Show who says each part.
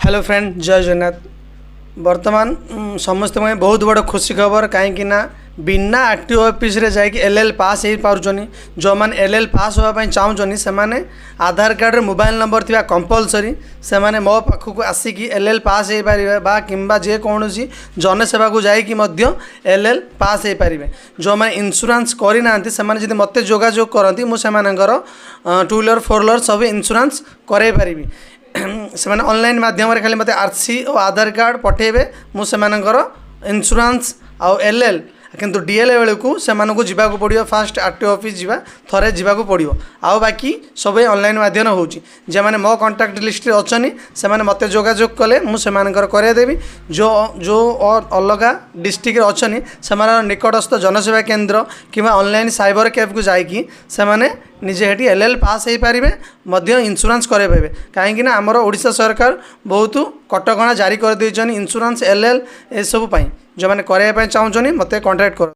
Speaker 1: Hello friend जय जगन्नाथ। वर्तमान समस्त बहुत बड़ खुशी खबर कहीं बिना आरटीओ ऑफिस रे जाकि एलएल पास हो पार्चनी। जो मैंने एलएल पास होगापी चाहूँ से आधार कार्ड रे मोबाइल नंबर थी कंपलसरी से मो पाखक आसिक एलएल पास हो पारे बा किंबा जेकोसी जनसेवा को जाकि एलएल पास हो पारे। जो मैंने इंश्योरेंस करना से मत जोगाजोग करती मुझे 2 व्हीलर 4 व्हीलर सब इंश्योरेंस कराई पारि से ऑनलाइन माध्यम खाली मत आरसी और आधार कार्ड पठेबे मुझे इंश्योरेंस आउ एलएल किंतु डीएल बेलू से जावाक पड़ो। फास्ट आरटीओ ऑफिस जावा थरे जावाक पड़ो आउ बाकी सब ऑनलाइन माध्यम होची। जे मैंने मो कांटेक्ट लिस्ट अच्छा से मत जोगाजोग कले मुझे करदेवी। जो जो और अलग डिस्ट्रिक्ट अच्छा से निकटस्थ जनसेवा केन्द्र कि ऑनलाइन साइबर कैफ को जाकि से निजे हेटी एलएल पास हो पारे इंश्योरेंस करे पारे। कहीं आमर ओडिशा सरकार बहुत कटकणा जारी कर इंश्योरेंस एलएल ए सब जो मैंने कराया चाहूँ मत कांटेक्ट कर।